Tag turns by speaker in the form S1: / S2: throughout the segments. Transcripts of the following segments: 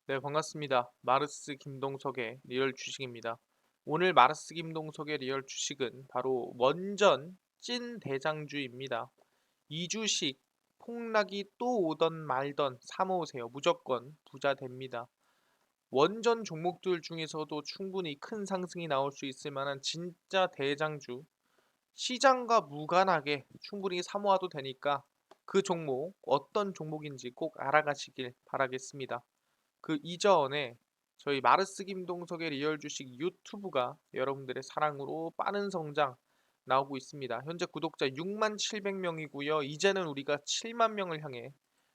S1: 네, 반갑습니다. 마르스 김동석의 리얼 주식입니다. 오늘 마르스 김동석의 리얼 주식은 바로 원전 찐 대장주입니다. 이 주식 폭락이 또 오던 말던 사모으세요. 무조건 부자 됩니다. 원전 종목들 중에서도 충분히 큰 상승이 나올 수 있을 만한 진짜 대장주, 시장과 무관하게 충분히 사모아도 되니까 그 종목 어떤 종목인지 꼭 알아가시길 바라겠습니다. 그 이전에 저희 마르스 김동석의 리얼 주식 유튜브가 여러분들의 사랑으로 빠른 성장 나오고 있습니다. 현재 구독자 6만 700명이고요. 이제는 우리가 7만 명을 향해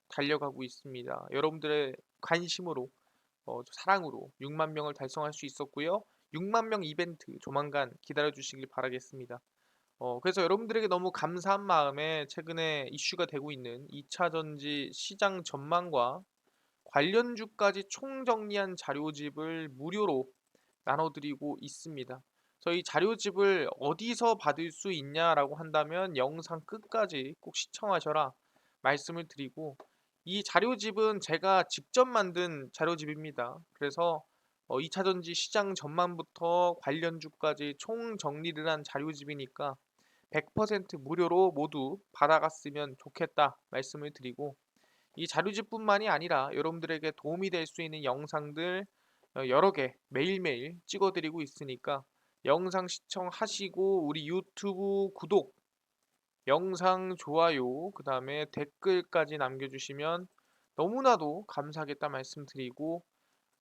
S1: 달려가고 있습니다. 여러분들의 관심으로 사랑으로 6만 명을 달성할 수 있었고요. 6만 명 이벤트 조만간 기다려 주시길 바라겠습니다. 그래서 여러분들에게 너무 감사한 마음에 최근에 이슈가 되고 있는 2차 전지 시장 전망과 관련주까지 총정리한 자료집을 무료로 나눠드리고 있습니다. 저희 자료집을 어디서 받을 수 있냐라고 한다면 영상 끝까지 꼭 시청하셔라 말씀을 드리고, 이 자료집은 제가 직접 만든 자료집입니다. 그래서 2차전지 시장 전망부터 관련주까지 총정리를 한 자료집이니까 100% 무료로 모두 받아갔으면 좋겠다 말씀을 드리고, 이 자료집뿐만이 아니라 여러분들에게 도움이 될 수 있는 영상들 여러 개 매일매일 찍어드리고 있으니까 영상 시청하시고 우리 유튜브 구독, 영상 좋아요, 그 다음에 댓글까지 남겨주시면 너무나도 감사하겠다 말씀드리고,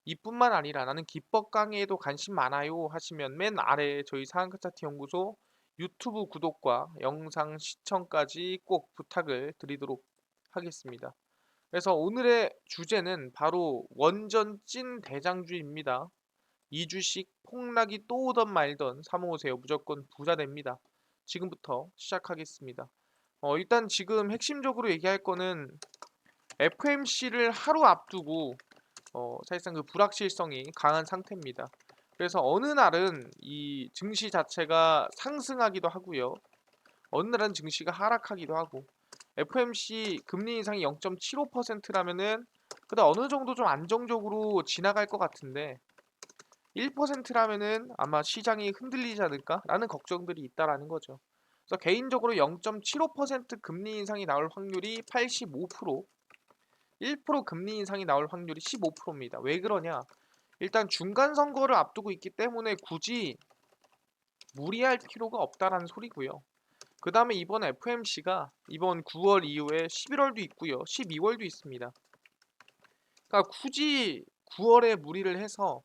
S1: 이뿐만 아니라 나는 기법 강의에도 관심 많아요 하시면 맨 아래 저희 상한가 차트 연구소 유튜브 구독과 영상 시청까지 꼭 부탁을 드리도록 하겠습니다. 그래서 오늘의 주제는 바로 원전 찐 대장주입니다. 이 주식 폭락이 또 오던 말던 사모으세요. 무조건 부자 됩니다. 지금부터 시작하겠습니다. 일단 지금 핵심적으로 얘기할 거는 FMC를 하루 앞두고 사실상 그 불확실성이 강한 상태입니다. 그래서 어느 날은 이 증시 자체가 상승하기도 하고요. 어느 날은 증시가 하락하기도 하고, FMC 금리 인상이 0.75%라면은 그다 어느 정도 좀 안정적으로 지나갈 것 같은데, 1%라면은 아마 시장이 흔들리지 않을까라는 걱정들이 있다라는 거죠. 그래서 개인적으로 0.75% 금리 인상이 나올 확률이 85%, 1% 금리 인상이 나올 확률이 15%입니다. 왜 그러냐? 일단 중간 선거를 앞두고 있기 때문에 굳이 무리할 필요가 없다라는 소리고요. 그 다음에 이번 FMC가 이번 9월 이후에 11월도 있고요. 12월도 있습니다. 그러니까 굳이 9월에 무리를 해서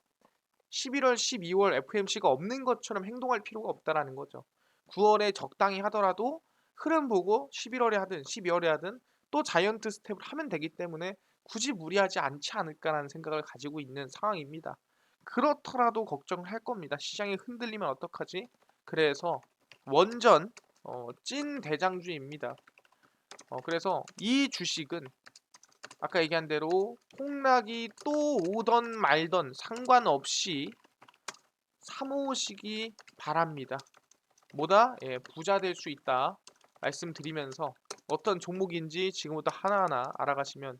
S1: 11월, 12월 FMC가 없는 것처럼 행동할 필요가 없다라는 거죠. 9월에 적당히 하더라도 흐름 보고 11월에 하든 12월에 하든 또 자이언트 스텝을 하면 되기 때문에 굳이 무리하지 않지 않을까라는 생각을 가지고 있는 상황입니다. 그렇더라도 걱정을 할 겁니다. 시장이 흔들리면 어떡하지? 그래서 원전 찐 대장주입니다. 그래서 이 주식은 아까 얘기한 대로 폭락이 또 오던 말던 상관없이 사모으시기 바랍니다. 뭐다? 예, 부자 될 수 있다 말씀드리면서 어떤 종목인지 지금부터 하나하나 알아가시면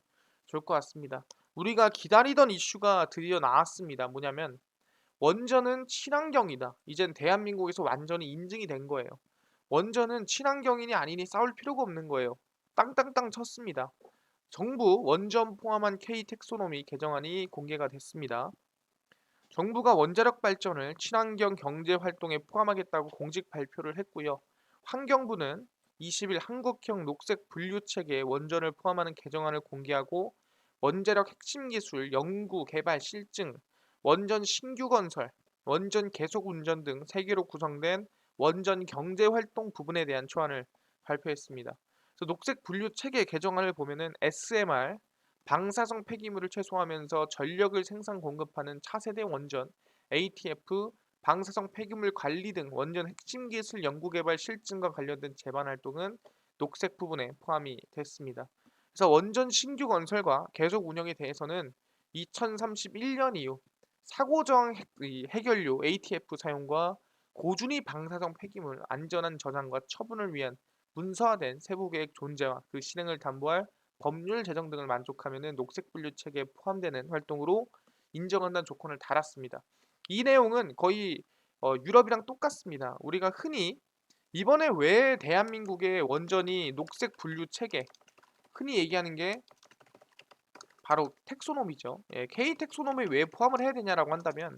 S1: 좋을 것 같습니다. 우리가 기다리던 이슈가 드디어 나왔습니다. 뭐냐면 원전은 친환경이다. 이젠 대한민국에서 완전히 인증이 된 거예요. 원전은 친환경이니 아니니 싸울 필요가 없는 거예요. 땅땅땅 쳤습니다. 정부 원전 포함한 K 텍소노미 개정안이 공개가 됐습니다. 정부가 원자력 발전을 친환경 경제 활동에 포함하겠다고 공식 발표를 했고요. 환경부는 20일 한국형 녹색 분류 체계에 원전을 포함하는 개정안을 공개하고, 원자력 핵심 기술 연구 개발 실증, 원전 신규 건설, 원전 계속 운전 등 3개로 구성된 원전 경제 활동 부분에 대한 초안을 발표했습니다. 그래서 녹색 분류 체계 개정안을 보면은 SMR, 방사성 폐기물을 최소화하면서 전력을 생산 공급하는 차세대 원전, ATF, 방사성 폐기물 관리 등 원전 핵심 기술 연구 개발 실증과 관련된 제반 활동은 녹색 부분에 포함이 됐습니다. 그래서 원전 신규 건설과 계속 운영에 대해서는 2031년 이후 사고 저항 해결료 ATF 사용과 고준위 방사성 폐기물 안전한 저장과 처분을 위한 문서화된 세부 계획 존재와 그 실행을 담보할 법률 제정 등을 만족하면은 녹색 분류 체계에 포함되는 활동으로 인정한다는 조건을 달았습니다. 이 내용은 거의 유럽이랑 똑같습니다. 우리가 흔히 이번에 왜 대한민국의 원전이 녹색 분류 체계, 흔히 얘기하는 게 바로 텍소노미죠. 예, K 텍소노미에 왜 포함을 해야 되냐라고 한다면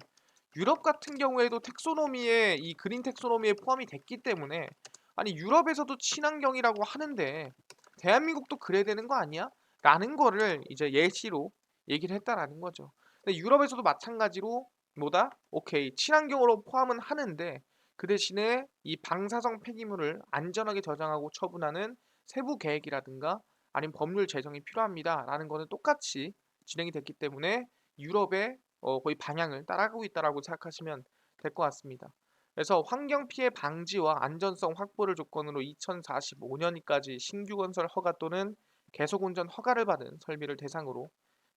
S1: 유럽 같은 경우에도 텍소노미에 이 그린 텍소노미에 포함이 됐기 때문에 아니 유럽에서도 친환경이라고 하는데 대한민국도 그래야 되는 거 아니야? 라는 거를 이제 예시로 얘기를 했다라는 거죠. 근데 유럽에서도 마찬가지로 뭐다? 오케이 친환경으로 포함은 하는데 그 대신에 이 방사성 폐기물을 안전하게 저장하고 처분하는 세부 계획이라든가 아니면 법률 제정이 필요합니다라는 거는 똑같이 진행이 됐기 때문에 유럽의 거의 방향을 따라가고 있다라고 생각하시면 될 것 같습니다. 그래서 환경 피해 방지와 안전성 확보를 조건으로 2045년까지 신규 건설 허가 또는 계속 운전 허가를 받은 설비를 대상으로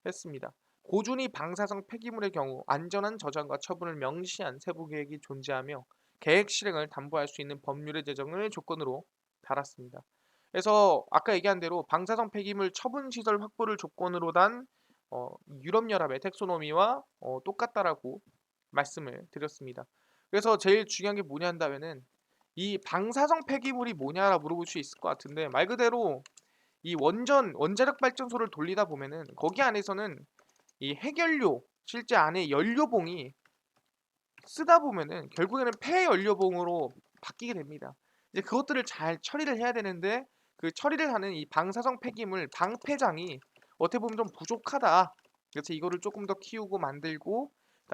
S1: 했습니다. 고준위 방사성 폐기물의 경우 안전한 저장과 처분을 명시한 세부 계획이 존재하며 계획 실행을 담보할 수 있는 법률의 제정을 조건으로 달았습니다. 그래서 아까 얘기한 대로 방사성 폐기물 처분 시설 확보를 조건으로 단 유럽연합의 텍소노미와 똑같다라고 말씀을 드렸습니다. 그래서 제일 중요한 게 뭐냐 한다면은 이 방사성 폐기물이 뭐냐라 물어볼 수 있을 것 같은데 말 그대로 이 원자력 발전소를 돌리다 보면은 거기 안에서는 이 핵연료 실제 안에 연료봉이 쓰다 보면은 결국에는 폐연료봉으로 바뀌게 됩니다. 이제 그것들을 잘 처리를 해야 되는데 그 처리를 하는 이 방사성 폐기물 방패장이 어떻게 보면 좀 부족하다. 그래서 이거를 조금 더 키우고 만들고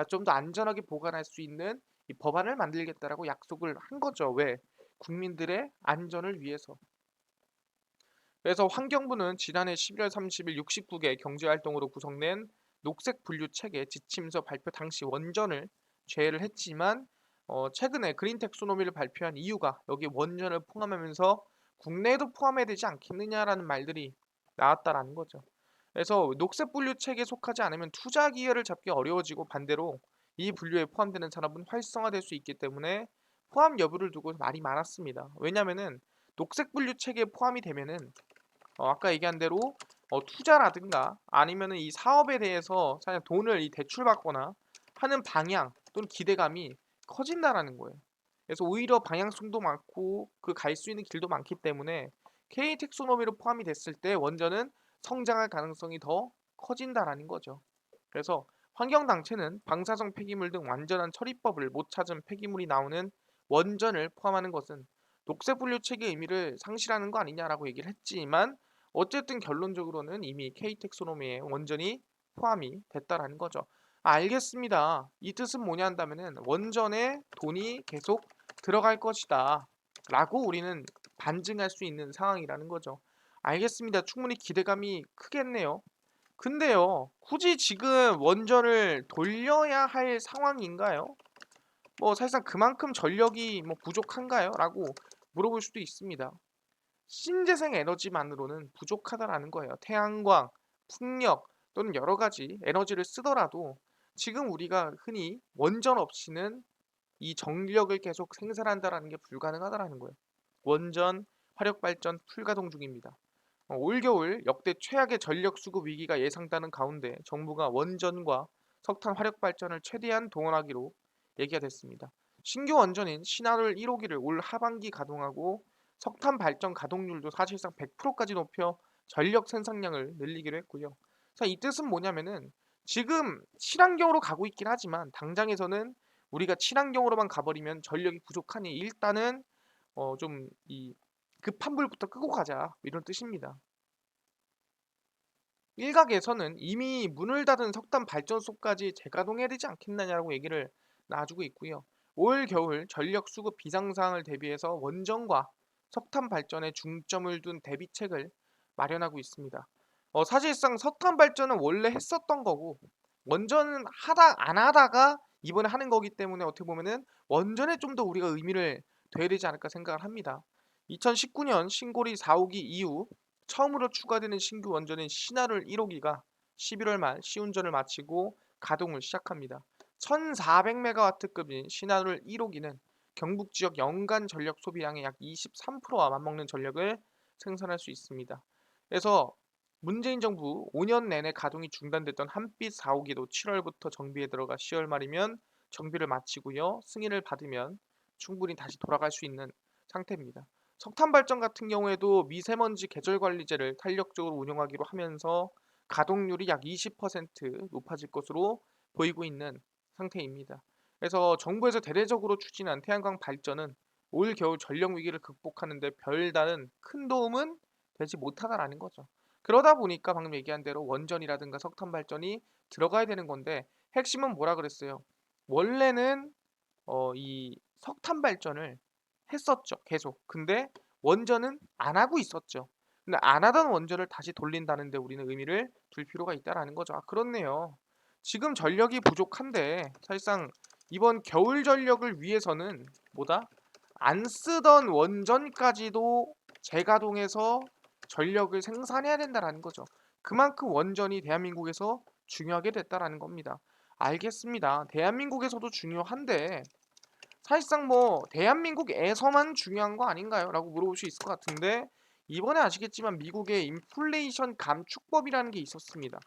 S1: 좀 더 안전하게 보관할 수 있는 이 법안을 만들겠다라고 약속을 한 거죠. 왜? 국민들의 안전을 위해서. 그래서 환경부는 지난해 11월 30일 69개 경제활동으로 구성된 녹색 분류 체계 지침서 발표 당시 원전을 제외를 했지만 최근에 그린 텍소노미를 발표한 이유가 여기 원전을 포함하면서 국내에도 포함해야 되지 않겠느냐라는 말들이 나왔다라는 거죠. 그래서 녹색 분류 체계에 속하지 않으면 투자 기회를 잡기 어려워지고 반대로 이 분류에 포함되는 산업은 활성화될 수 있기 때문에 포함 여부를 두고 말이 많았습니다. 왜냐면은 녹색 분류 체계에 포함이 되면은 아까 얘기한 대로 투자라든가 아니면은 이 사업에 대해서 사실 돈을 이 대출받거나 하는 방향 또는 기대감이 커진다라는 거예요. 그래서 오히려 방향성도 많고 그 갈 수 있는 길도 많기 때문에 K 텍소노미로 포함이 됐을 때 원전은 성장할 가능성이 더 커진다라는 거죠. 그래서 환경단체는 방사성 폐기물 등 완전한 처리법을 못 찾은 폐기물이 나오는 원전을 포함하는 것은 녹색 분류 체계의 의미를 상실하는 거 아니냐라고 얘기를 했지만 어쨌든 결론적으로는 이미 K 텍소노미에 원전이 포함이 됐다라는 거죠. 알겠습니다. 이 뜻은 뭐냐 한다면은 원전에 돈이 계속 들어갈 것이다. 라고 우리는 반증할 수 있는 상황이라는 거죠. 알겠습니다. 충분히 기대감이 크겠네요. 근데요, 굳이 지금 원전을 돌려야 할 상황인가요? 뭐 사실상 그만큼 전력이 뭐 부족한가요? 라고 물어볼 수도 있습니다. 신재생 에너지만으로는 부족하다라는 거예요. 태양광, 풍력 또는 여러 가지 에너지를 쓰더라도 지금 우리가 흔히 원전 없이는 이 전력을 계속 생산한다라는 게 불가능하다라는 거예요. 원전, 화력발전 풀가동 중입니다. 올겨울 역대 최악의 전력 수급 위기가 예상되는 가운데 정부가 원전과 석탄 화력발전을 최대한 동원하기로 얘기가 됐습니다. 신규 원전인 신한울 1호기를 올 하반기 가동하고 석탄 발전 가동률도 사실상 100%까지 높여 전력 생산량을 늘리기로 했고요. 자, 이 뜻은 뭐냐면은 지금 친환경으로 가고 있긴 하지만 당장에서는 우리가 친환경으로만 가버리면 전력이 부족하니 일단은 좀 이 급한 불부터 끄고 가자 이런 뜻입니다. 일각에서는 이미 문을 닫은 석탄 발전소까지 재가동해야 되지 않겠느냐고 얘기를 놔주고 있고요. 올 겨울 전력 수급 비상 상황을 대비해서 원전과 석탄 발전에 중점을 둔 대비책을 마련하고 있습니다. 사실상 석탄 발전은 원래 했었던 거고 원전은 하다 안 하다가 이번에 하는 거기 때문에 어떻게 보면은 원전에 좀 더 우리가 의미를 둬야 되지 않을까 생각을 합니다. 2019년 신고리 4호기 이후 처음으로 추가되는 신규 원전인 신한울 1호기가 11월 말 시운전을 마치고 가동을 시작합니다. 1400메가와트급인 신한울 1호기는 경북 지역 연간 전력 소비량의 약 23%와 맞먹는 전력을 생산할 수 있습니다. 그래서 문재인 정부 5년 내내 가동이 중단됐던 한빛 4호기도 7월부터 정비에 들어가 10월 말이면 정비를 마치고요. 승인을 받으면 충분히 다시 돌아갈 수 있는 상태입니다. 석탄 발전 같은 경우에도 미세먼지 계절 관리제를 탄력적으로 운영하기로 하면서 가동률이 약 20% 높아질 것으로 보이고 있는 상태입니다. 그래서 정부에서 대대적으로 추진한 태양광 발전은 올 겨울 전력 위기를 극복하는 데 별다른 큰 도움은 되지 못하다라는 거죠. 그러다 보니까 방금 얘기한 대로 원전이라든가 석탄 발전이 들어가야 되는 건데 핵심은 뭐라 그랬어요? 원래는 이 석탄 발전을 했었죠, 계속. 근데 원전은 안 하고 있었죠. 근데 안 하던 원전을 다시 돌린다는데 우리는 의미를 둘 필요가 있다라는 거죠. 아, 그렇네요. 지금 전력이 부족한데 사실상 이번 겨울 전력을 위해서는 뭐다? 안 쓰던 원전까지도 재가동해서 전력을 생산해야 된다라는 거죠. 그만큼 원전이 대한민국에서 중요하게 됐다라는 겁니다. 알겠습니다. 대한민국에서도 중요한데 사실상 뭐 대한민국에서만 중요한 거 아닌가요? 라고 물어볼 수 있을 것 같은데 이번에 아시겠지만 미국의 인플레이션 감축법이라는 게 있었습니다.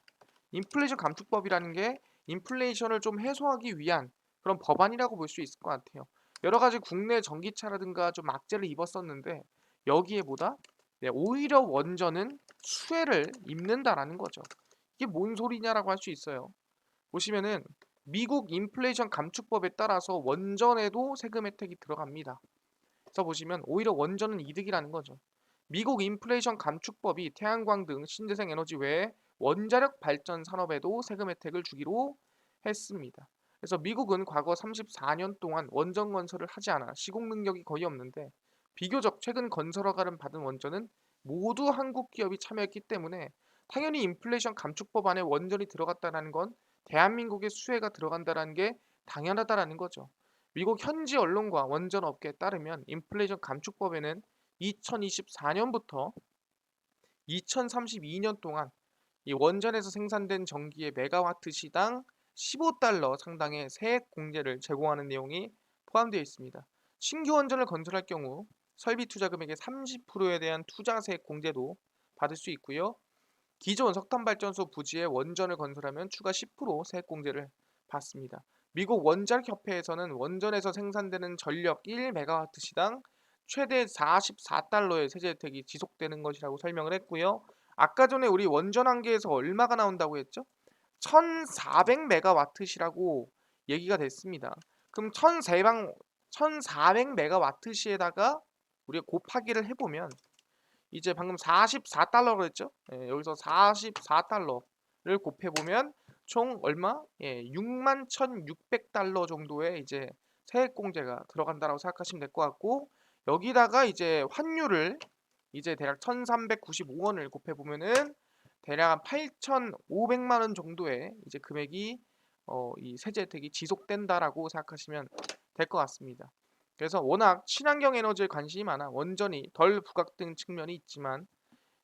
S1: 인플레이션 감축법이라는 게 인플레이션을 좀 해소하기 위한 그런 법안이라고 볼 수 있을 것 같아요. 여러 가지 국내 전기차라든가 좀 악재를 입었었는데 여기에 보다 네, 오히려 원전은 수혜를 입는다라는 거죠. 이게 뭔 소리냐라고 할 수 있어요. 보시면은 미국 인플레이션 감축법에 따라서 원전에도 세금 혜택이 들어갑니다. 그래서 보시면 오히려 원전은 이득이라는 거죠. 미국 인플레이션 감축법이 태양광 등 신재생 에너지 외에 원자력 발전 산업에도 세금 혜택을 주기로 했습니다. 그래서 미국은 과거 34년 동안 원전 건설을 하지 않아 시공 능력이 거의 없는데 비교적 최근 건설 허가를 받은 원전은 모두 한국 기업이 참여했기 때문에 당연히 인플레이션 감축법 안에 원전이 들어갔다는 건 대한민국의 수혜가 들어간다는 게 당연하다라는 거죠. 미국 현지 언론과 원전 업계에 따르면 인플레이션 감축법에는 2024년부터 2032년 동안 이 원전에서 생산된 전기의 메가와트 시당 15달러 상당의 세액 공제를 제공하는 내용이 포함되어 있습니다. 신규 원전을 건설할 경우 설비 투자 금액의 30%에 대한 투자 세액 공제도 받을 수 있고요. 기존 석탄발전소 부지에 원전을 건설하면 추가 10% 세액 공제를 받습니다. 미국 원자력협회에서는 원전에서 생산되는 전력 1메가와트 시당 최대 44달러의 세제 혜택이 지속되는 것이라고 설명을 했고요. 아까 전에 우리 원전 한계에서 얼마가 나온다고 했죠? 1400메가와트시라고 얘기가 됐습니다. 그럼 1400메가와트시에다가 우리가 곱하기를 해보면 이제 방금 44달러로 했죠? 예, 여기서 44달러를 곱해보면 총 얼마? 예, 61,600달러 정도의 이제 세액 공제가 들어간다라고 생각하시면 될 것 같고 여기다가 이제 환율을 이제 대략 1,395원을 곱해보면은 대략 한 8,500만 원 정도의 이제 금액이 이 세제 혜택이 지속된다라고 생각하시면 될 것 같습니다. 그래서 워낙 친환경 에너지에 관심이 많아 원전이 덜 부각된 측면이 있지만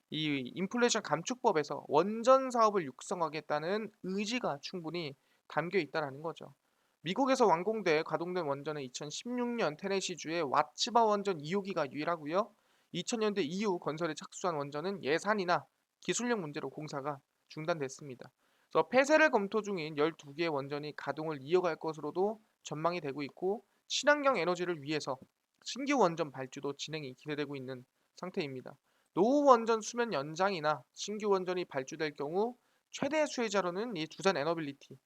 S1: 이 인플레이션 감축법에서 원전 사업을 육성하겠다는 의지가 충분히 담겨 있다라는 거죠. 미국에서 완공돼 가동된 원전은 2016년 테네시주의 와츠바 원전 2호기가 유일하고요. 2000년대 이후 건설에 착수한 원전은 예산이나 기술력 문제로 공사가 중단됐습니다. 그래서 폐쇄를 검토 중인 12개의 원전이 가동을 이어갈 것으로도 전망이 되고 있고 친환경 에너지를 위해서 신규 원전 발주도 진행이 기대되고 있는 상태입니다. 노후 원전 수면 연장이나 신규 원전이 발주될 경우 최대 수혜자로는 이 두산 에너빌리티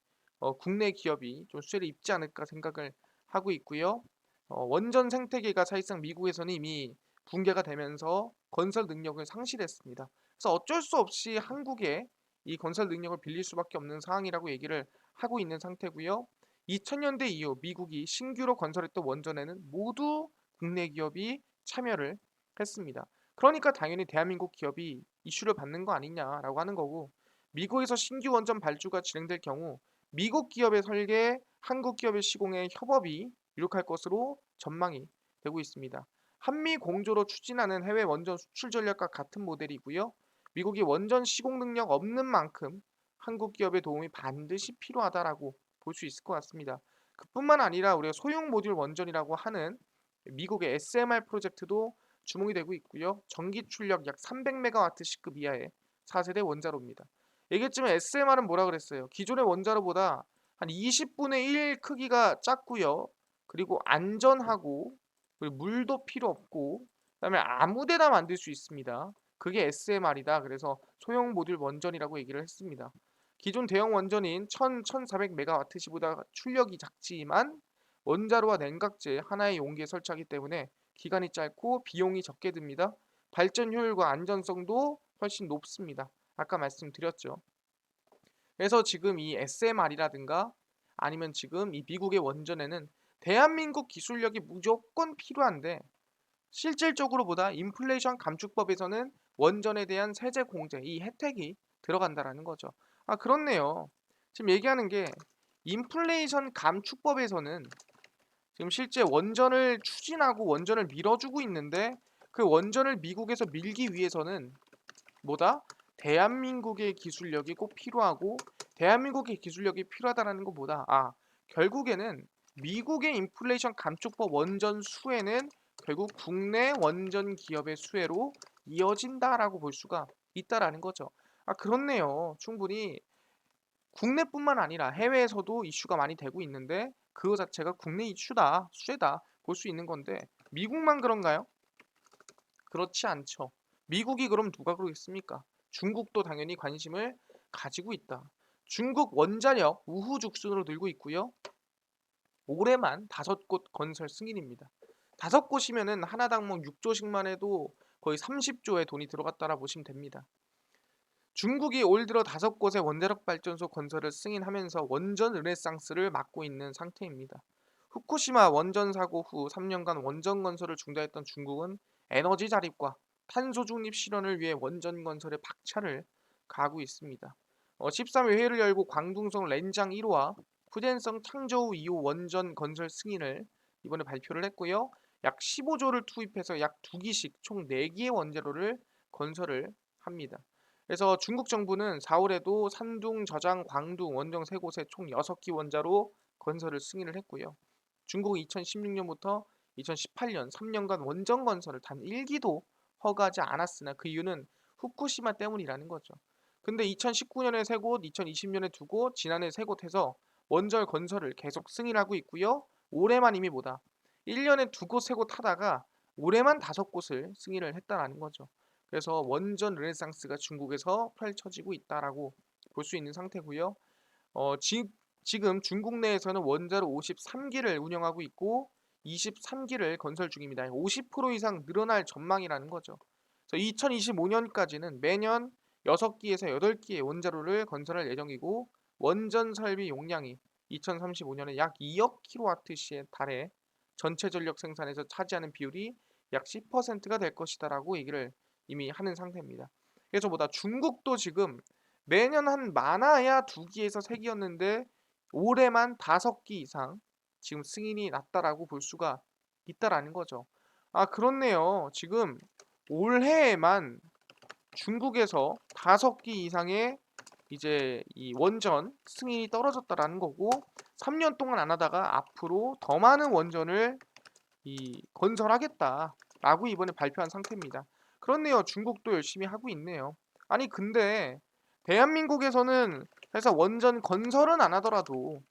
S1: 국내 기업이 좀 수혜를 입지 않을까 생각을 하고 있고요. 원전 생태계가 사실상 미국에서는 이미 붕괴가 되면서 건설 능력을 상실했습니다. 그래서 어쩔 수 없이 한국에 이 건설 능력을 빌릴 수밖에 없는 상황이라고 얘기를 하고 있는 상태고요. 2000년대 이후 미국이 신규로 건설했던 원전에는 모두 국내 기업이 참여를 했습니다. 그러니까 당연히 대한민국 기업이 이슈를 받는 거 아니냐라고 하는 거고 미국에서 신규 원전 발주가 진행될 경우 미국 기업의 설계, 한국 기업의 시공의 협업이 유력할 것으로 전망이 되고 있습니다. 한미 공조로 추진하는 해외 원전 수출 전략과 같은 모델이고요. 미국이 원전 시공 능력 없는 만큼 한국 기업의 도움이 반드시 필요하다라고 볼 수 있을 것 같습니다. 그뿐만 아니라 우리가 소형 모듈 원전이라고 하는 미국의 SMR 프로젝트도 주목이 되고 있고요. 전기 출력 약 300메가와트 시급 이하의 4세대 원자로입니다. 얘기했지만 SMR은 뭐라 그랬어요? 기존의 원자로보다 한 20분의 1 크기가 작고요. 그리고 안전하고 그리고 물도 필요 없고 그다음에 아무 데나 만들 수 있습니다. 그게 SMR이다. 그래서 소형 모듈 원전이라고 얘기를 했습니다. 기존 대형 원전인 1400메가와트시보다 출력이 작지만 원자로와 냉각재 하나의 용기에 설치하기 때문에 기간이 짧고 비용이 적게 듭니다. 발전 효율과 안전성도 훨씬 높습니다. 아까 말씀드렸죠. 그래서 지금 이 SMR이라든가 아니면 지금 이 미국의 원전에는 대한민국 기술력이 무조건 필요한데 실질적으로 보다 인플레이션 감축법에서는 원전에 대한 세제 공제, 이 혜택이 들어간다라는 거죠. 아, 그렇네요. 지금 얘기하는 게 인플레이션 감축법에서는 지금 실제 원전을 추진하고 원전을 밀어주고 있는데 그 원전을 미국에서 밀기 위해서는 뭐다? 대한민국의 기술력이 꼭 필요하고 대한민국의 기술력이 필요하다라는 거 뭐다? 아, 결국에는 미국의 인플레이션 감축법 원전 수혜는 결국 국내 원전 기업의 수혜로 이어진다라고 볼 수가 있다라는 거죠. 아, 그렇네요. 충분히 국내뿐만 아니라 해외에서도 이슈가 많이 되고 있는데 그거 자체가 국내 이슈다, 수혜다 볼 수 있는 건데 미국만 그런가요? 그렇지 않죠. 미국이 그럼 누가 그러겠습니까? 중국도 당연히 관심을 가지고 있다. 중국 원자력 우후죽순으로 늘고 있고요. 올해만 5곳 건설 승인입니다. 5곳이면은 하나당 뭐 6조씩만 해도 거의 30조의 돈이 들어갔다라 보시면 됩니다. 중국이 올 들어 5곳의 원자력 발전소 건설을 승인하면서 원전 르네상스를 맞고 있는 상태입니다. 후쿠시마 원전 사고 후 3년간 원전 건설을 중단했던 중국은 에너지 자립과 탄소 중립 실현을 위해 원전 건설에 박차를 가하고 있습니다. 13일 회의를 열고 광둥성 렌장 1호와 푸젠성 창저우 2호 원전 건설 승인을 이번에 발표를 했고요. 약 15조를 투입해서 약 2기씩 총 4기의 원자로를 건설을 합니다. 그래서 중국 정부는 4월에도 산둥, 저장, 광둥 원정 3곳에 총 6기 원자로 건설을 승인을 했고요. 중국은 2016년부터 2018년 3년간 원전 건설을 단 1기도 허가하지 않았으나 그 이유는 후쿠시마 때문이라는 거죠. 근데 2019년에 3곳, 2020년에 2곳, 지난해 3곳 해서 원전 건설을 계속 승인하고 있고요. 올해만 이미 뭐다? 1년에 2곳, 3곳 하다가 올해만 5곳을 승인을 했다라는 거죠. 그래서 원전 르네상스가 중국에서 펼쳐지고 있다라고 볼 수 있는 상태고요. 어, 지, 지금 중국 내에서는 원자로 53기를 운영하고 있고 23기를 건설 중입니다. 50% 이상 늘어날 전망이라는 거죠. 그래서 2025년까지는 매년 6기에서 8기의 원자로를 건설할 예정이고 원전 설비 용량이 2035년에 약 2억 킬로와트시에 달해 전체 전력 생산에서 차지하는 비율이 약 10%가 될 것이다라고 얘기를 이미 하는 상태입니다. 그래서 보다 중국도 지금 매년 한 많아야 2기에서 3기였는데 올해만 5기 이상 지금 승인이 났다라고 볼 수가 있다라는 거죠. 아, 그렇네요. 지금 올해에만 중국에서 5기 이상의 이제 이 원전 승인이 떨어졌다라는 거고 3년 동안 안 하다가 앞으로 더 많은 원전을 건설하겠다라고 이번에 발표한 상태입니다. 그렇네요. 중국도 열심히 하고 있네요. 아니 근데 대한민국에서는 회사 원전 건설은 안 하더라도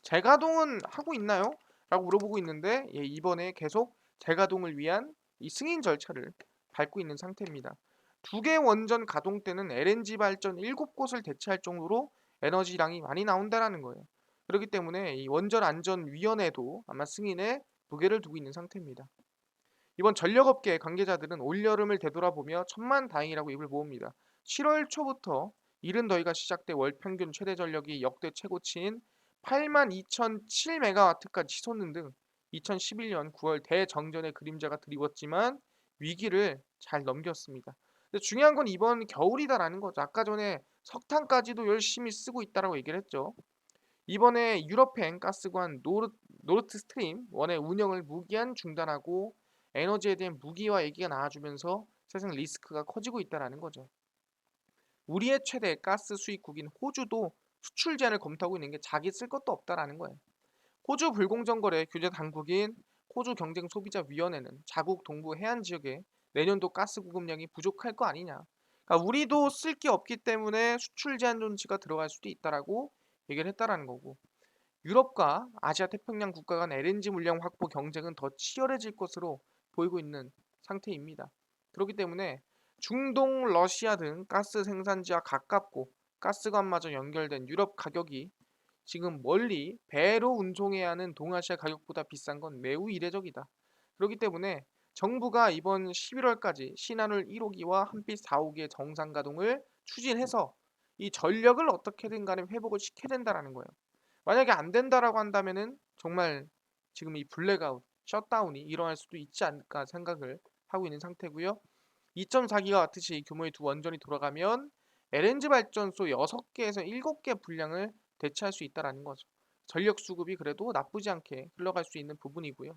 S1: 재가동은 하고 있나요? 라고 물어보고 있는데 이번에 계속 재가동을 위한 이 승인 절차를 밟고 있는 상태입니다. 2개 원전 가동 때는 LNG 발전 7곳을 대체할 정도로 에너지량이 많이 나온다라는 거예요. 그렇기 때문에 이 원전안전위원회도 아마 승인에 무게를 두고 있는 상태입니다. 이번 전력업계 관계자들은 올여름을 되돌아보며 천만다행이라고 입을 모읍니다. 7월 초부터 이른 더위가 시작돼 월 평균 최대 전력이 역대 최고치인 82,007메가와트까지 치솟는 등 2011년 9월 대정전의 그림자가 드리웠지만 위기를 잘 넘겼습니다. 근데 중요한 건 이번 겨울이다라는 거죠. 아까 전에 석탄까지도 열심히 쓰고 있다라고 얘기를 했죠. 이번에 유럽행 가스관 노르트 스트림 1의 운영을 무기한 중단하고 에너지에 대한 무기화 얘기가 나와주면서 세상 리스크가 커지고 있다는 거죠. 우리의 최대 가스 수입국인 호주도 수출 제한을 검토하고 있는 게 자기 쓸 것도 없다라는 거예요. 호주 불공정거래 규제 당국인 호주 경쟁소비자위원회는 자국 동부 해안 지역에 내년도 가스 공급량이 부족할 거 아니냐. 그러니까 우리도 쓸 게 없기 때문에 수출 제한 조치가 들어갈 수도 있다라고 얘기를 했다라는 거고. 유럽과 아시아 태평양 국가 간 LNG 물량 확보 경쟁은 더 치열해질 것으로 보이고 있는 상태입니다. 그렇기 때문에 중동, 러시아 등 가스 생산지와 가깝고 가스관마저 연결된 유럽 가격이 지금 멀리 배로 운송해야 하는 동아시아 가격보다 비싼 건 매우 이례적이다. 그렇기 때문에 정부가 이번 11월까지 신한울 1호기와 한빛 4호기의 정상 가동을 추진해서 이 전력을 어떻게든 간에 회복을 시켜야 된다라는 거예요. 만약에 안 된다라고 한다면은 정말 지금 이 블랙아웃, 셧다운이 일어날 수도 있지 않을까 생각을 하고 있는 상태고요. 2.4기가와트시 규모의 두 원전이 돌아가면 LNG 발전소 6개에서 7개 분량을 대체할 수 있다라는 거죠. 전력 수급이 그래도 나쁘지 않게 흘러갈 수 있는 부분이고요.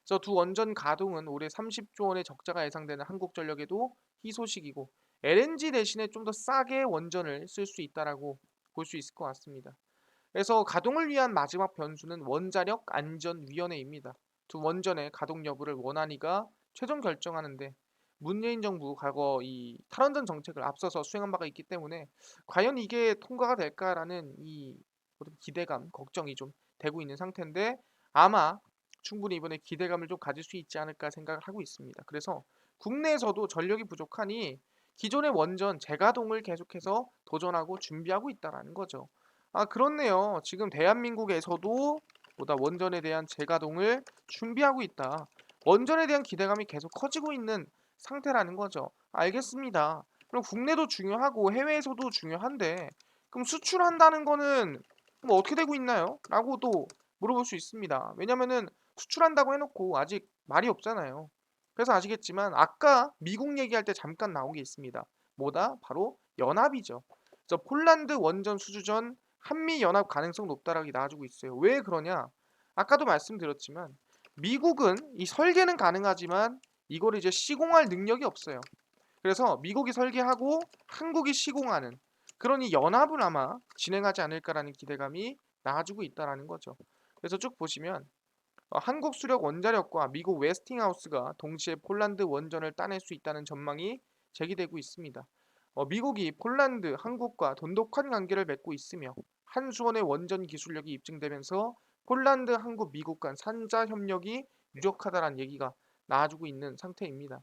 S1: 그래서 두 원전 가동은 올해 30조 원의 적자가 예상되는 한국전력에도 희소식이고 LNG 대신에 좀 더 싸게 원전을 쓸 수 있다라고 볼 수 있을 것 같습니다. 그래서 가동을 위한 마지막 변수는 원자력 안전위원회입니다. 두 원전의 가동 여부를 원안위가 최종 결정하는데 문재인 정부 과거 이 탈원전 정책을 앞서서 수행한 바가 있기 때문에 과연 이게 통과가 될까라는 이 어떤 기대감, 걱정이 좀 되고 있는 상태인데 아마 충분히 이번에 기대감을 좀 가질 수 있지 않을까 생각을 하고 있습니다. 그래서 국내에서도 전력이 부족하니 기존의 원전 재가동을 계속해서 도전하고 준비하고 있다라는 거죠. 아, 그렇네요. 지금 대한민국에서도 보다 원전에 대한 재가동을 준비하고 있다. 원전에 대한 기대감이 계속 커지고 있는 상태라는 거죠. 알겠습니다. 그럼 국내도 중요하고 해외에서도 중요한데 그럼 수출한다는 거는 뭐 어떻게 되고 있나요? 라고 또 물어볼 수 있습니다. 왜냐면은 수출한다고 해놓고 아직 말이 없잖아요. 그래서 아시겠지만 아까 미국 얘기할 때 잠깐 나온 게 있습니다. 뭐다? 바로 연합이죠. 저 폴란드 원전 수주전 한미 연합 가능성 높다라고 나와주고 있어요. 왜 그러냐? 아까도 말씀드렸지만 미국은 이 설계는 가능하지만 이걸 이제 시공할 능력이 없어요. 그래서 미국이 설계하고 한국이 시공하는 그런 이 연합을 아마 진행하지 않을까라는 기대감이 나와주고 있다라는 거죠. 그래서 쭉 보시면 한국 수력 원자력과 미국 웨스팅하우스가 동시에 폴란드 원전을 따낼 수 있다는 전망이 제기되고 있습니다. 미국이 폴란드, 한국과 돈독한 관계를 맺고 있으며 한수원의 원전 기술력이 입증되면서 폴란드, 한국, 미국 간 산자 협력이 유력하다는 얘기가 나와주고 있는 상태입니다.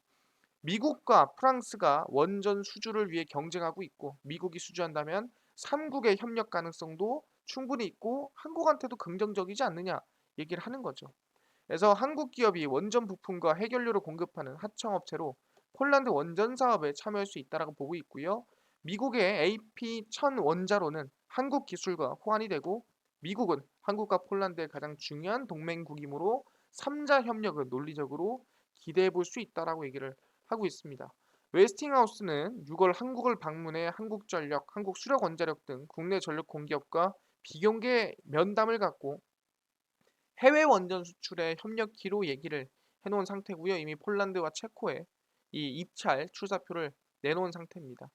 S1: 미국과 프랑스가 원전 수주를 위해 경쟁하고 있고 미국이 수주한다면 3국의 협력 가능성도 충분히 있고 한국한테도 긍정적이지 않느냐 얘기를 하는 거죠. 그래서 한국 기업이 원전 부품과 해결료를 공급하는 하청업체로 폴란드 원전 사업에 참여할 수 있다라고 보고 있고요. 미국의 AP1000 원자로는 한국 기술과 호환이 되고 미국은 한국과 한국의 가장 중요한 동맹국이므로 3자 협력을 논리적으로 기대해 볼 수 있다라고 얘기를 하고 있습니다. 웨스팅하우스는 6월 한국을 방문해 한국전력, 한국수력원자력 등 국내 전력 공기업과 비공개 면담을 갖고 해외 원전 수출의 협력키로 얘기를 해놓은 상태고요. 이미 폴란드와 체코에 이 입찰 출사표를 내놓은 상태입니다.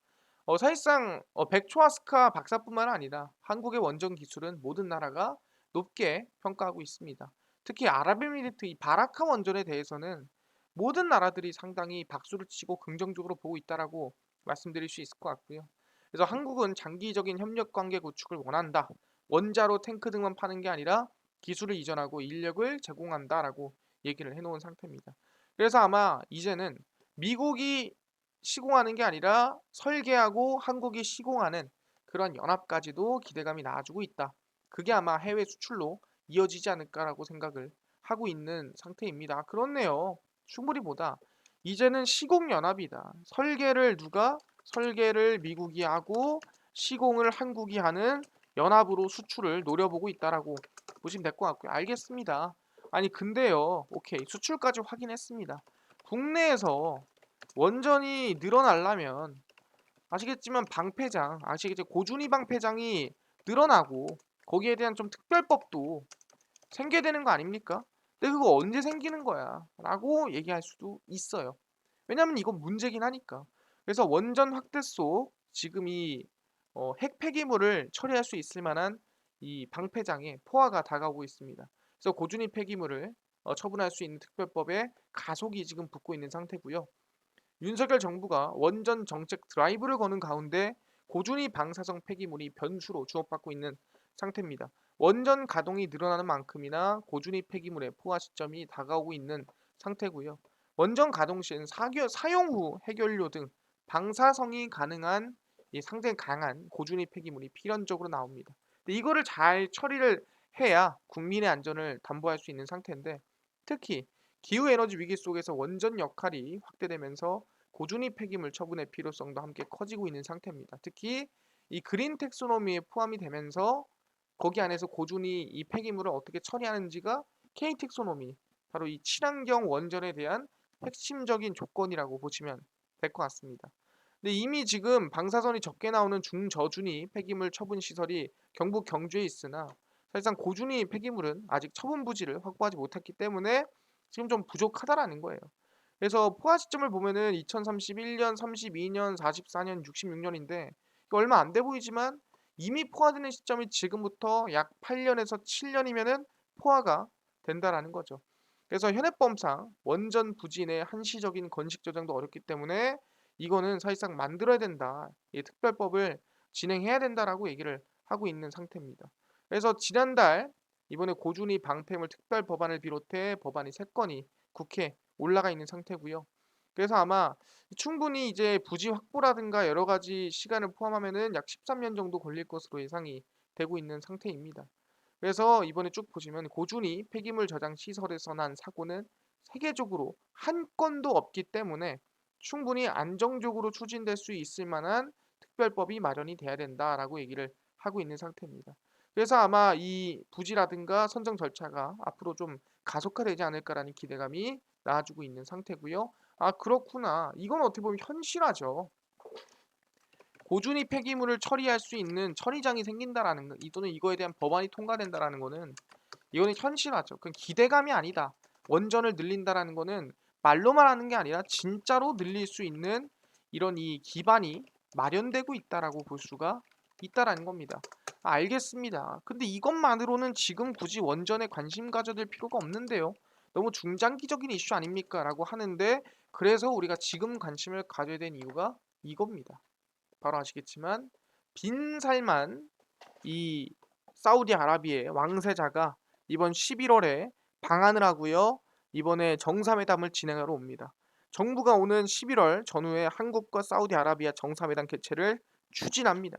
S1: 사실상 백초아스카 박사뿐만 아니라 한국의 원전 기술은 모든 나라가 높게 평가하고 있습니다. 특히 아랍에미리트 이 바라카 원전에 대해서는 모든 나라들이 상당히 박수를 치고 긍정적으로 보고 있다라고 말씀드릴 수 있을 것 같고요. 그래서 한국은 장기적인 협력 관계 구축을 원한다. 원자로 탱크 등만 파는 게 아니라 기술을 이전하고 인력을 제공한다라고 얘기를 해놓은 상태입니다. 그래서 아마 이제는 미국이 시공하는 게 아니라 설계하고 한국이 시공하는 그런 연합까지도 기대감이 나와주고 있다. 그게 아마 해외 수출로 이어지지 않을까라고 생각을 하고 있는 상태입니다. 그렇네요. 충분히보다 이제는 시공 연합이다. 설계를 미국이 하고 시공을 한국이 하는 연합으로 수출을 노려보고 있다라고 보시면 될 것 같고요. 알겠습니다. 아니 근데요. 오케이. 수출까지 확인했습니다. 국내에서 원전이 늘어나려면 아시겠지만 방패장, 아시겠죠? 고준위 방패장이 늘어나고 거기에 대한 좀 특별법도 생겨야 되는 거 아닙니까? 근데 그거 언제 생기는 거야? 라고 얘기할 수도 있어요. 왜냐면 이건 문제긴 하니까. 그래서 원전 확대 속 지금 이 핵 폐기물을 처리할 수 있을 만한 이 방패장에 포화가 다가오고 있습니다. 그래서 고준위 폐기물을 처분할 수 있는 특별법에 가속이 지금 붙고 있는 상태고요. 윤석열 정부가 원전 정책 드라이브를 거는 가운데 고준위 방사성 폐기물이 변수로 주목받고 있는 상태입니다. 원전 가동이 늘어나는 만큼이나 고준위 폐기물의 포화 시점이 다가오고 있는 상태고요. 원전 가동 시엔 사용 후 해결료 등 방사성이 가능한 상당히 강한 고준위 폐기물이 필연적으로 나옵니다. 근데 이거를 잘 처리를 해야 국민의 안전을 담보할 수 있는 상태인데, 특히 기후 에너지 위기 속에서 원전 역할이 확대되면서 고준위 폐기물 처분의 필요성도 함께 커지고 있는 상태입니다. 특히 이 그린 텍소노미에 포함이 되면서 거기 안에서 고준위 이 폐기물을 어떻게 처리하는지가 K 텍소노미, 바로 이 친환경 원전에 대한 핵심적인 조건이라고 보시면 될 것 같습니다. 근데 이미 지금 방사선이 적게 나오는 중저준위 폐기물 처분 시설이 경북 경주에 있으나 사실상 고준위 폐기물은 아직 처분 부지를 확보하지 못했기 때문에 지금 좀 부족하다라는 거예요. 그래서 포화 시점을 보면은 2031년, 32년, 44년, 66년인데 얼마 안 돼 보이지만 이미 포화되는 시점이 지금부터 약 8년에서 7년이면은 포화가 된다라는 거죠. 그래서 현행법상 원전 부지 내 한시적인 건식 저장도 어렵기 때문에 이거는 사실상 만들어야 된다. 이 특별법을 진행해야 된다라고 얘기를 하고 있는 상태입니다. 그래서 지난달 이번에 고준위 방패물 특별 법안을 비롯해 법안이 3건이 국회에 올라가 있는 상태고요. 그래서 아마 충분히 이제 부지 확보라든가 여러 가지 시간을 포함하면은 약 13년 정도 걸릴 것으로 예상이 되고 있는 상태입니다. 그래서 이번에 쭉 보시면 고준위 폐기물 저장 시설에서 난 사고는 세계적으로 한 건도 없기 때문에 충분히 안정적으로 추진될 수 있을 만한 특별법이 마련이 돼야 된다라고 얘기를 하고 있는 상태입니다. 그래서 아마 이 부지라든가 선정 절차가 앞으로 좀 가속화되지 않을까라는 기대감이 나아지고 있는 상태고요. 아, 그렇구나. 이건 어떻게 보면 현실화죠. 고준위 폐기물을 처리할 수 있는 처리장이 생긴다라는 거, 또는 이거에 대한 법안이 통과된다라는 거는 이거는 현실화죠. 그건 기대감이 아니다. 원전을 늘린다라는 거는 말로만 하는 게 아니라 진짜로 늘릴 수 있는 이런 이 기반이 마련되고 있다라고 볼 수가 있다라는 겁니다. 아, 알겠습니다. 근데 이것만으로는 지금 굳이 원전에 관심 가져들 필요가 없는데요. 너무 중장기적인 이슈 아닙니까? 라고 하는데, 그래서 우리가 지금 관심을 가져야 되는 이유가 이겁니다. 바로 아시겠지만 빈살만 이 사우디아라비아의 왕세자가 이번 11월에 방한을 하고요. 이번에 정상회담을 진행하러 옵니다. 정부가 오는 11월 전후에 한국과 사우디아라비아 정상회담 개최를 추진합니다.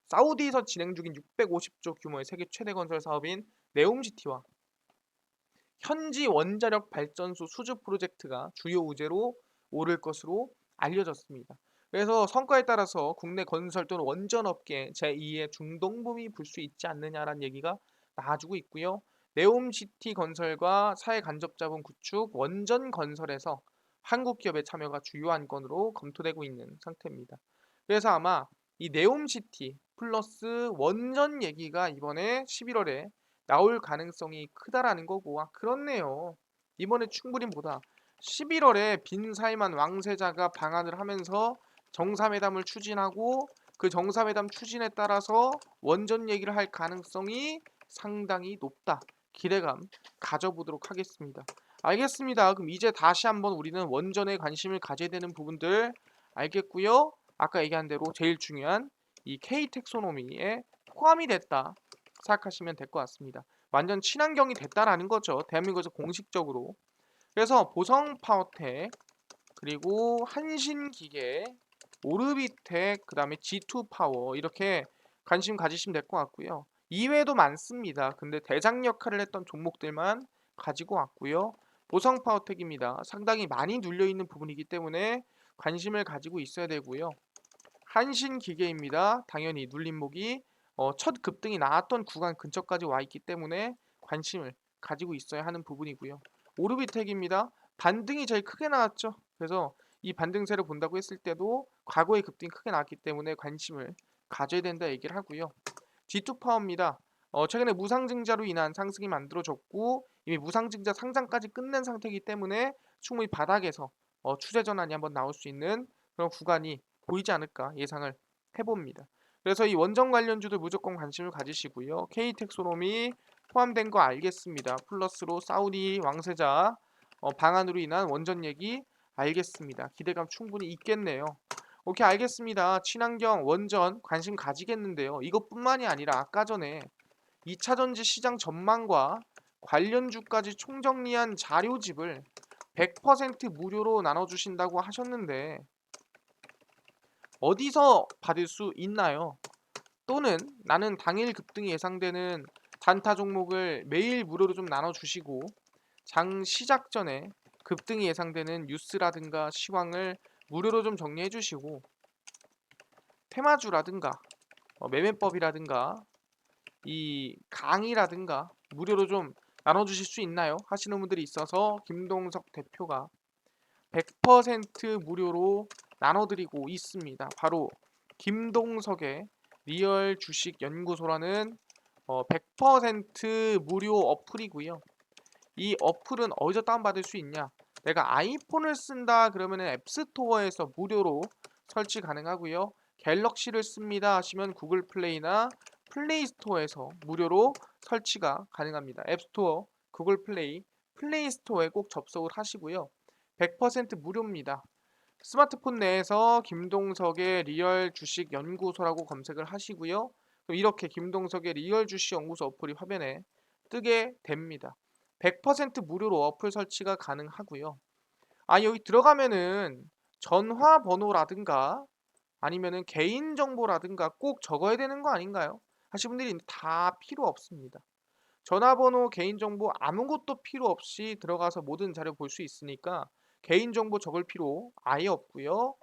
S1: 사우디에서 진행 중인 650조 규모의 세계 최대 건설 사업인 네옴시티와 현지 원자력 발전소 수주 프로젝트가 주요 우제로 오를 것으로 알려졌습니다. 그래서 성과에 따라서 국내 건설 또는 원전업계 제2의 중동붐이 불 수 있지 않느냐라는 얘기가 나와주고 있고요. 네옴시티 건설과 사회 간접자본 구축, 원전 건설에서 한국 기업의 참여가 주요 안건으로 검토되고 있는 상태입니다. 그래서 아마 이 네옴시티 플러스 원전 얘기가 이번에 11월에 나올 가능성이 크다라는 거고, 아, 그렇네요. 이번에 충분히 보다 11월에 빈살만 왕세자가 방한을 하면서 정상회담을 추진하고 그 정상회담 추진에 따라서 원전 얘기를 할 가능성이 상당히 높다. 기대감 가져보도록 하겠습니다. 알겠습니다. 그럼 이제 다시 한번 우리는 원전에 관심을 가져야 되는 부분들 알겠고요. 아까 얘기한 대로 제일 중요한 이 K 텍소노미에 포함이 됐다 생각하시면 될 것 같습니다. 완전 친환경이 됐다라는 거죠. 대한민국에서 공식적으로. 그래서 보성 파워텍, 그리고 한신기계, 오르비텍, 그다음에 G2 파워 이렇게 관심 가지시면 될 것 같고요. 이외에도 많습니다. 근데 대장 역할을 했던 종목들만 가지고 왔고요. 보성 파워텍입니다. 상당히 많이 눌려 있는 부분이기 때문에 관심을 가지고 있어야 되고요. 한신기계입니다. 당연히 눌림목이 첫 급등이 나왔던 구간 근처까지 와 있기 때문에 관심을 가지고 있어야 하는 부분이고요. 오르비텍입니다. 반등이 제일 크게 나왔죠. 그래서 이 반등세를 본다고 했을 때도 과거의 급등이 크게 나왔기 때문에 관심을 가져야 된다 얘기를 하고요. G2파워입니다. 최근에 무상증자로 인한 상승이 만들어졌고 이미 무상증자 상장까지 끝낸 상태이기 때문에 충분히 바닥에서 추세 전환이 한번 나올 수 있는 그런 구간이 보이지 않을까 예상을 해봅니다. 그래서 이 원전 관련주들 무조건 관심을 가지시고요. K텍소노미 포함된 거 알겠습니다. 플러스로 사우디 왕세자 방한으로 인한 원전 얘기 알겠습니다. 기대감 충분히 있겠네요. 오케이, 알겠습니다. 친환경 원전 관심 가지겠는데요. 이것뿐만이 아니라 아까 전에 2차 전지 시장 전망과 관련주까지 총정리한 자료집을 100% 무료로 나눠주신다고 하셨는데 어디서 받을 수 있나요? 또는 나는 당일 급등이 예상되는 단타 종목을 매일 무료로 좀 나눠주시고 장 시작 전에 급등이 예상되는 뉴스라든가 시황을 무료로 좀 정리해 주시고 테마주라든가 매매법이라든가 이 강의라든가 무료로 좀 나눠주실 수 있나요? 하시는 분들이 있어서 김동석 대표가 100% 무료로 나눠드리고 있습니다. 바로 김동석의 리얼 주식 연구소라는 100% 무료 어플이고요. 이 어플은 어디서 다운받을 수 있냐? 내가 아이폰을 쓴다 그러면 앱스토어에서 무료로 설치 가능하고요. 갤럭시를 씁니다 하시면 구글 플레이나 플레이 스토어에서 무료로 설치가 가능합니다. 앱스토어, 구글 플레이, 플레이 스토어에 꼭 접속을 하시고요. 100% 무료입니다. 스마트폰 내에서 김동석의 리얼 주식 연구소라고 검색을 하시고요. 이렇게 김동석의 리얼 주식 연구소 어플이 화면에 뜨게 됩니다. 100% 무료로 어플 설치가 가능하고요. 여기 들어가면은 전화번호라든가 아니면은 개인정보라든가 꼭 적어야 되는 거 아닌가요? 하시는 분들이 다 필요 없습니다. 전화번호, 개인정보 아무것도 필요 없이 들어가서 모든 자료 볼 수 있으니까 개인정보 적을 필요 아예 없고요.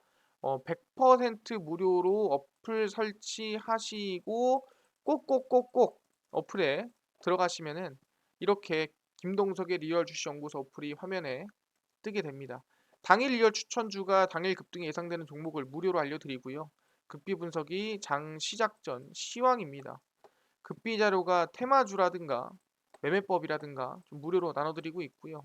S1: 100% 무료로 어플 설치하시고 꼭꼭꼭꼭 어플에 들어가시면은 이렇게 김동석의 리얼 주식 연구소 어플이 화면에 뜨게 됩니다. 당일 리얼 추천주가 당일 급등이 예상되는 종목을 무료로 알려드리고요. 급비 분석이 장 시작 전 시황입니다. 급비 자료가 테마주라든가 매매법이라든가 좀 무료로 나눠드리고 있고요.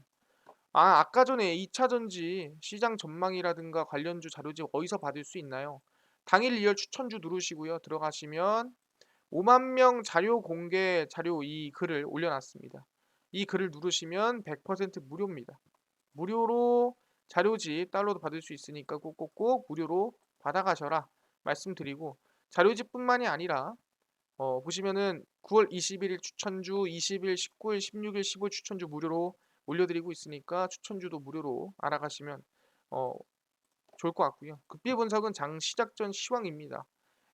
S1: 아까 전에 2차 전지 시장 전망이라든가 관련주 자료집 어디서 받을 수 있나요? 당일 리얼 추천주 누르시고요. 들어가시면 5만 명 자료 공개 자료 이 글을 올려놨습니다. 이 글을 누르시면 100% 무료입니다. 무료로 자료집 다운로드 받을 수 있으니까 꼭꼭꼭 무료로 받아가셔라 말씀드리고 자료집뿐만이 아니라 보시면은 9월 21일 추천주, 20일, 19일, 16일, 15일 추천주 무료로 올려드리고 있으니까 추천주도 무료로 알아가시면 어, 좋을 것 같고요. 급비 분석은 장 시작 전 시황입니다.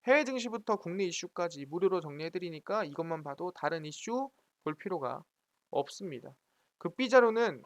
S1: 해외 증시부터 국내 이슈까지 무료로 정리해드리니까 이것만 봐도 다른 이슈 볼 필요가 없습니다. 급비 자료는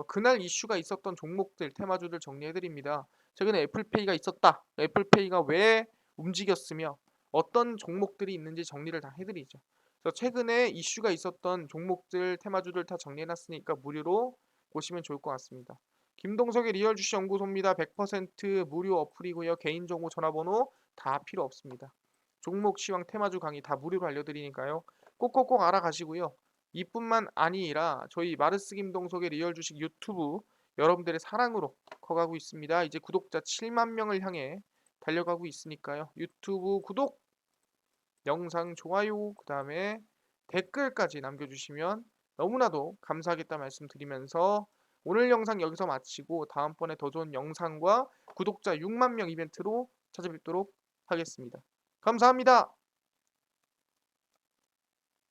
S1: 그날 이슈가 있었던 종목들, 테마주들 정리해드립니다. 최근에 애플페이가 있었다. 애플페이가 왜 움직였으며 어떤 종목들이 있는지 정리를 다 해드리죠. 그래서 최근에 이슈가 있었던 종목들, 테마주들 다 정리해놨으니까 무료로 보시면 좋을 것 같습니다. 김동석의 리얼 주식 연구소입니다. 100% 무료 어플이고요. 개인정보 전화번호 다 필요 없습니다. 종목 시황 테마주 강의 다 무료로 알려드리니까요. 꼭꼭꼭 알아가시고요. 이뿐만 아니라 저희 마르스 김동석의 리얼 주식 유튜브 여러분들의 사랑으로 커가고 있습니다. 이제 구독자 7만 명을 향해 달려가고 있으니까요. 유튜브 구독, 영상 좋아요, 그 다음에 댓글까지 남겨주시면 너무나도 감사하겠다 말씀드리면서 오늘 영상 여기서 마치고 다음번에 더 좋은 영상과 구독자 6만 명 이벤트로 찾아뵙도록 하겠습니다. 감사합니다.